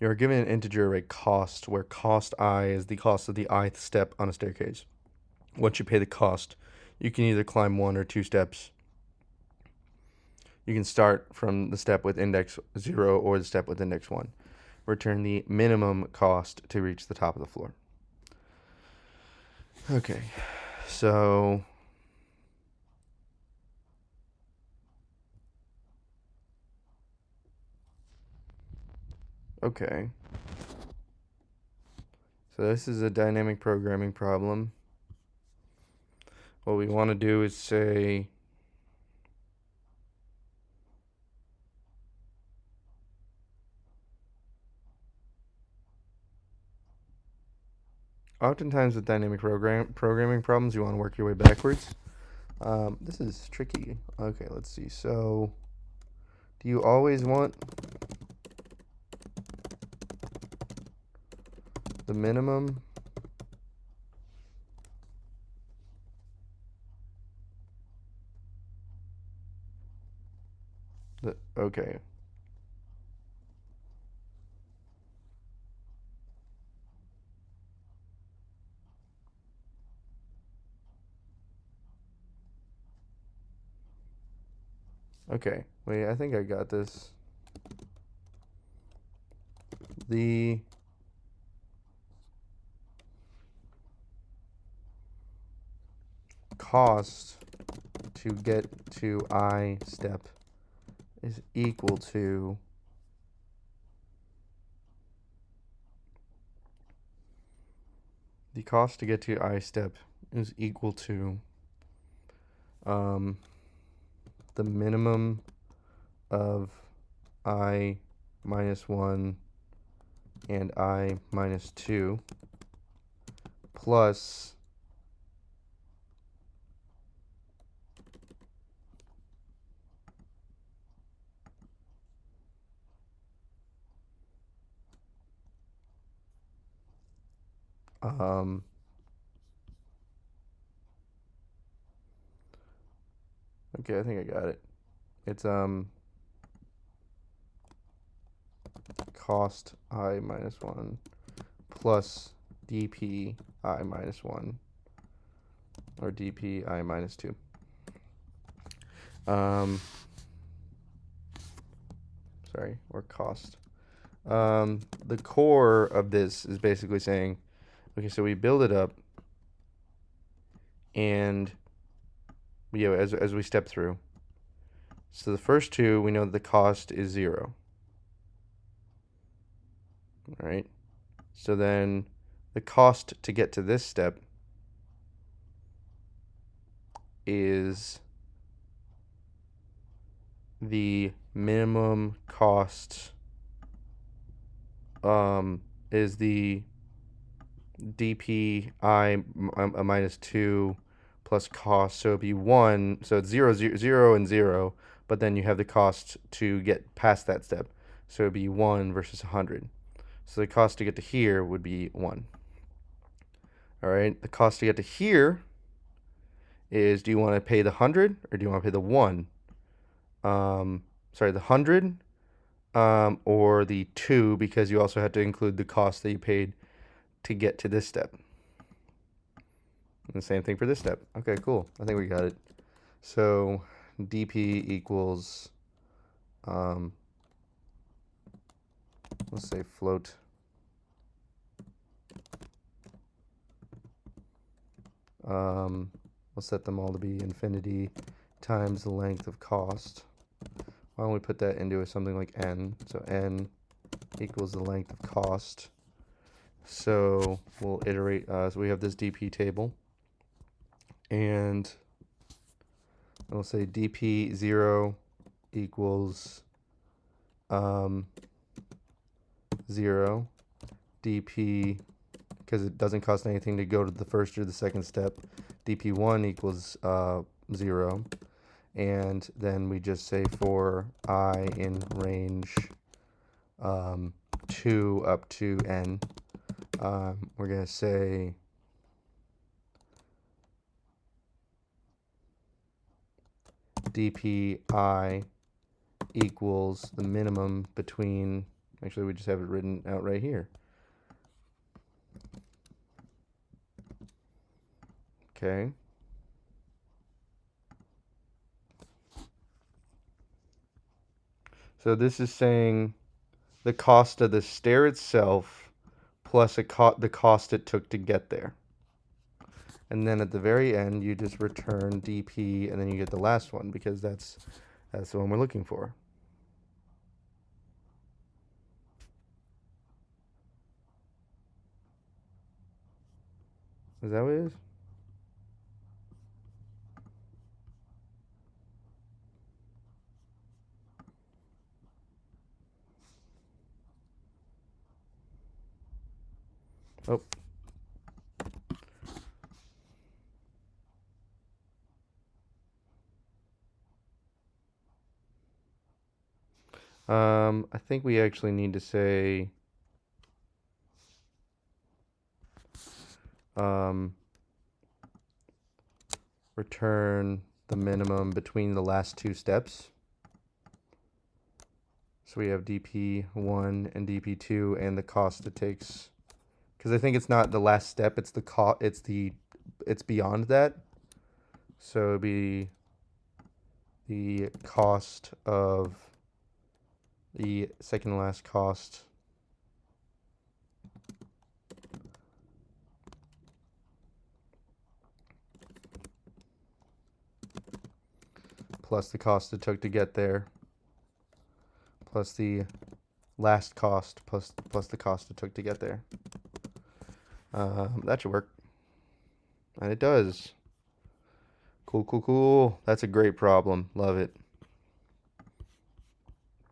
You're given an integer array cost, where cost I is the cost of the ith step on a staircase. Once you pay the cost, you can either climb 1 or 2 steps. You can start from the step with index 0 or the step with index 1. Return the minimum cost to reach the top of the floor. Okay, so okay. So this is a dynamic programming problem. What we want to do is say oftentimes with dynamic programming problems, you want to work your way backwards. This is tricky. Okay, let's see. So, do you always want the minimum? Okay. Okay. Wait, I think I got this. The cost to get to I step is equal to the cost to get to I step is equal to the minimum of I minus 1 and I minus 2 plus okay, I think I got it. It's cost I minus 1 plus dp I minus 1 or dp I minus 2. Sorry, or cost. The core of this is basically saying, okay, so we build it up, and as we step through. So the first two, we know that the cost is 0. All right. So then the cost to get to this step is the minimum cost is the dp I minus 2 plus cost, so it'd be 1, so it's 0, 0, 0 and 0, but then you have the cost to get past that step, so it'd be 1 versus 100. So the cost to get to here would be 1. All right, the cost to get to here is, do you want to pay the 100 or do you want to pay the 1? Sorry, the 100 or the 2, because you also have to include the cost that you paid to get to this step. And the same thing for this step. Okay, cool. I think we got it. So dp equals, let's say float. We'll set them all to be infinity times the length of cost. Why don't we put that into something like n? So n equals the length of cost. So we'll iterate. So we have this dp table, and we'll say dp 0 equals 0. dp, because it doesn't cost anything to go to the first or the second step, dp1 equals 0. And then we just say for I in range 2 up to n, we're going to say dpi equals the minimum between Actually, we just have it written out right here. Okay. So this is saying the cost of the stair itself plus the cost it took to get there. And then at the very end, you just return dp, and then you get the last one because that's the one we're looking for. Is that what it is? Oh. I think we actually need to say return the minimum between the last two steps. So we have dp1 and dp2 and the cost it takes. Because I think it's not the last step, it's the it's beyond that. So it'd be the cost of the second to last cost plus the cost it took to get there plus the last cost plus the cost it took to get there. That should work. And it does. Cool, cool, cool. That's a great problem. Love it.